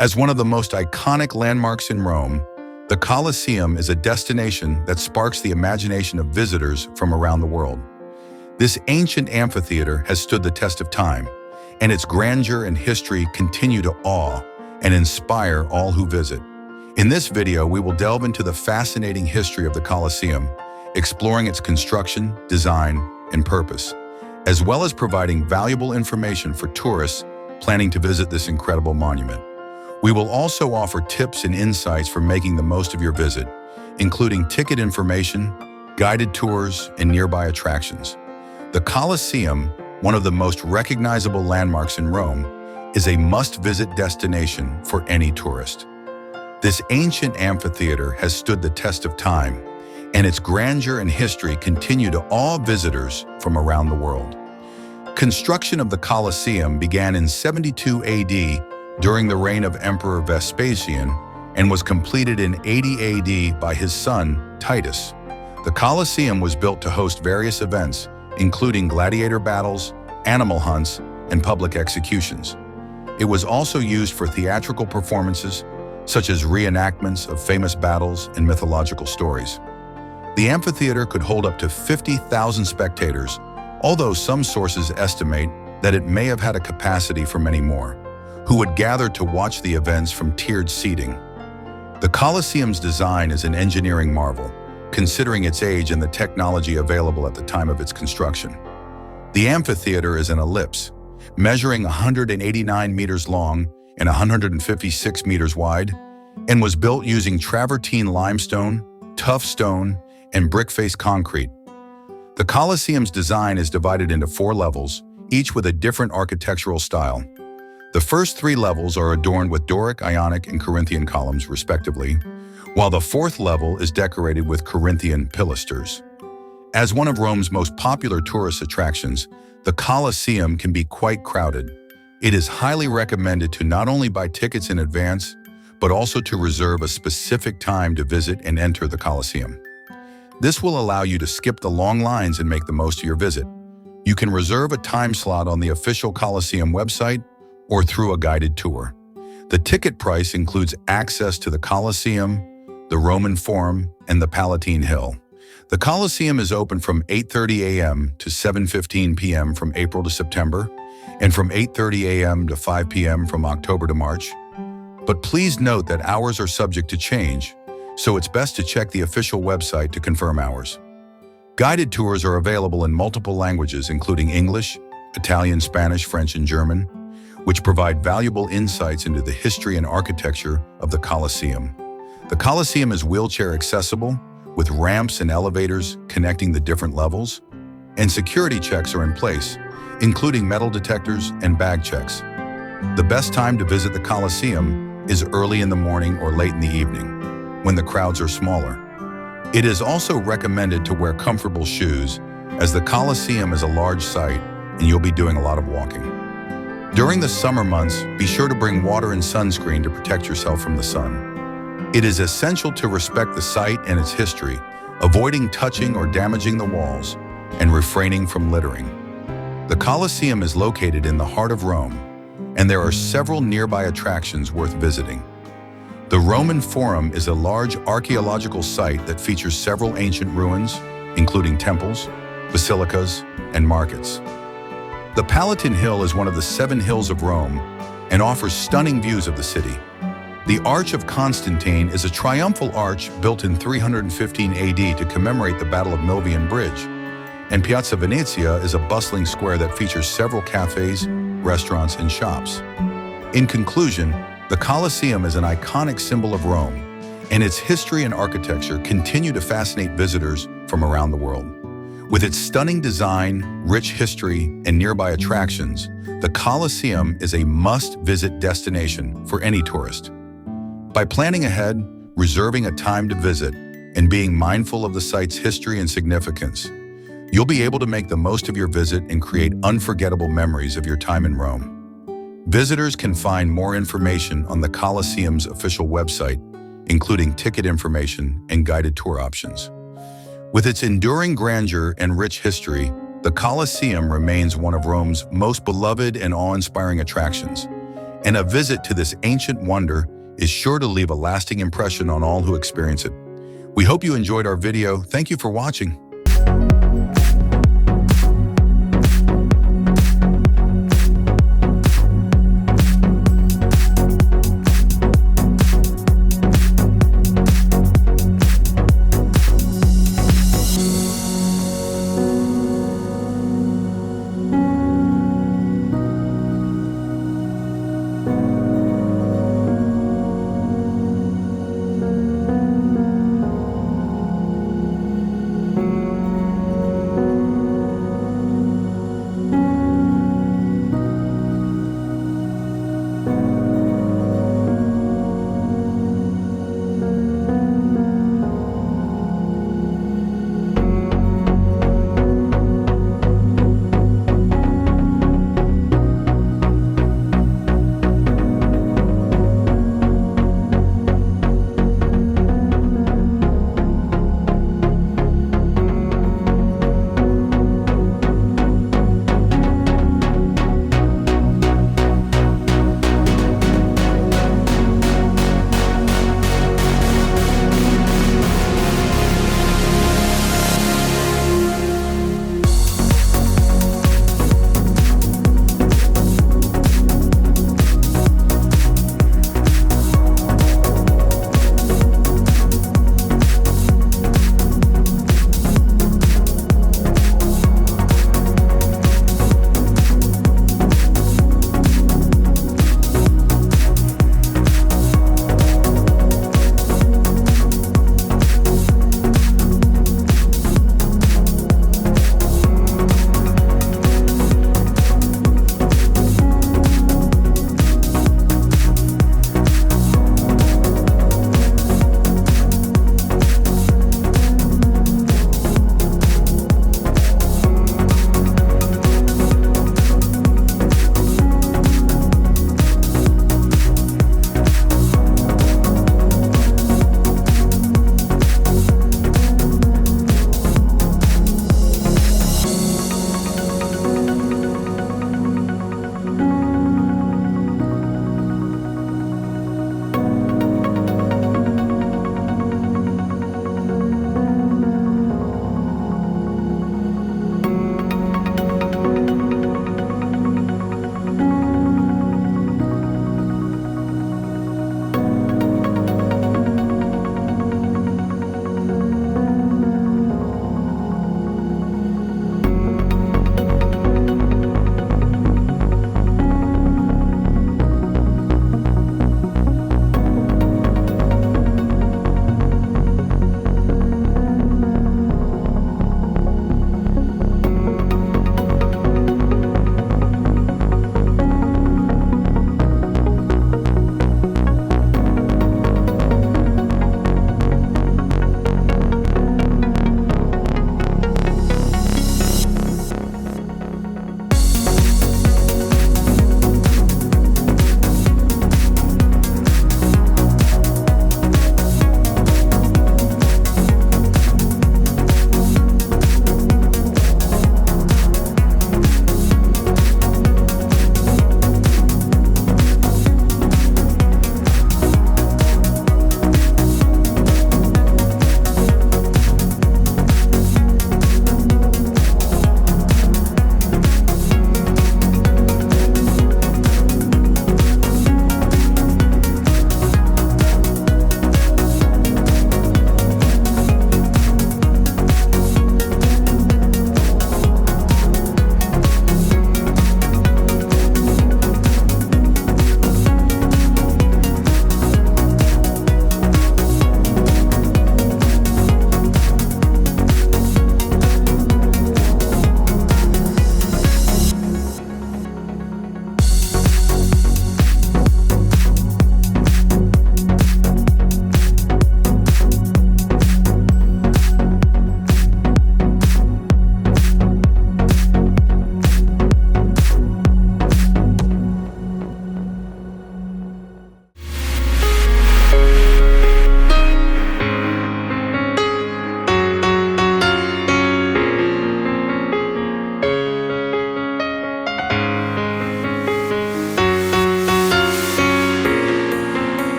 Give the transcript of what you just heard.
As one of the most iconic landmarks in Rome, the Colosseum is a destination that sparks the imagination of visitors from around the world. This ancient amphitheater has stood the test of time, and its grandeur and history continue to awe and inspire all who visit. In this video, we will delve into the fascinating history of the Colosseum, exploring its construction, design, and purpose, as well as providing valuable information for tourists planning to visit this incredible monument. We will also offer tips and insights for making the most of your visit, including ticket information, guided tours, and nearby attractions. The Colosseum, one of the most recognizable landmarks in Rome, is a must-visit destination for any tourist. This ancient amphitheater has stood the test of time, and its grandeur and history continue to awe visitors from around the world. Construction of the Colosseum began in 72 AD during the reign of Emperor Vespasian and was completed in 80 AD by his son, Titus. The Colosseum was built to host various events, including gladiator battles, animal hunts, and public executions. It was also used for theatrical performances, such as reenactments of famous battles and mythological stories. The amphitheater could hold up to 50,000 spectators, although some sources estimate that it may have had a capacity for many more, who would gather to watch the events from tiered seating. The Colosseum's design is an engineering marvel, considering its age and the technology available at the time of its construction. The amphitheater is an ellipse, measuring 189 meters long and 156 meters wide, and was built using travertine limestone, tough stone, and brick-faced concrete. The Colosseum's design is divided into 4 levels, each with a different architectural style. The first 3 levels are adorned with Doric, Ionic, and Corinthian columns, respectively, while the 4th level is decorated with Corinthian pilasters. As one of Rome's most popular tourist attractions, the Colosseum can be quite crowded. It is highly recommended to not only buy tickets in advance, but also to reserve a specific time to visit and enter the Colosseum. This will allow you to skip the long lines and make the most of your visit. You can reserve a time slot on the official Colosseum website or through a guided tour. The ticket price includes access to the Colosseum, the Roman Forum, and the Palatine Hill. The Colosseum is open from 8:30 a.m. to 7:15 p.m. from April to September, and from 8:30 a.m. to 5 p.m. from October to March. But please note that hours are subject to change, so it's best to check the official website to confirm hours. Guided tours are available in multiple languages, including English, Italian, Spanish, French, and German, which provide valuable insights into the history and architecture of the Colosseum. The Colosseum is wheelchair accessible, with ramps and elevators connecting the different levels, and security checks are in place, including metal detectors and bag checks. The best time to visit the Colosseum is early in the morning or late in the evening, when the crowds are smaller. It is also recommended to wear comfortable shoes, as the Colosseum is a large site and you'll be doing a lot of walking. During the summer months, be sure to bring water and sunscreen to protect yourself from the sun. It is essential to respect the site and its history, avoiding touching or damaging the walls, and refraining from littering. The Colosseum is located in the heart of Rome, and there are several nearby attractions worth visiting. The Roman Forum is a large archaeological site that features several ancient ruins, including temples, basilicas, and markets. The Palatine Hill is one of the 7 hills of Rome and offers stunning views of the city. The Arch of Constantine is a triumphal arch built in 315 AD to commemorate the Battle of Milvian Bridge, and Piazza Venezia is a bustling square that features several cafes, restaurants, and shops. In conclusion, the Colosseum is an iconic symbol of Rome, and its history and architecture continue to fascinate visitors from around the world. With its stunning design, rich history, and nearby attractions, the Colosseum is a must-visit destination for any tourist. By planning ahead, reserving a time to visit, and being mindful of the site's history and significance, you'll be able to make the most of your visit and create unforgettable memories of your time in Rome. Visitors can find more information on the Colosseum's official website, including ticket information and guided tour options. With its enduring grandeur and rich history, the Colosseum remains one of Rome's most beloved and awe-inspiring attractions, and a visit to this ancient wonder is sure to leave a lasting impression on all who experience it. We hope you enjoyed our video. Thank you for watching.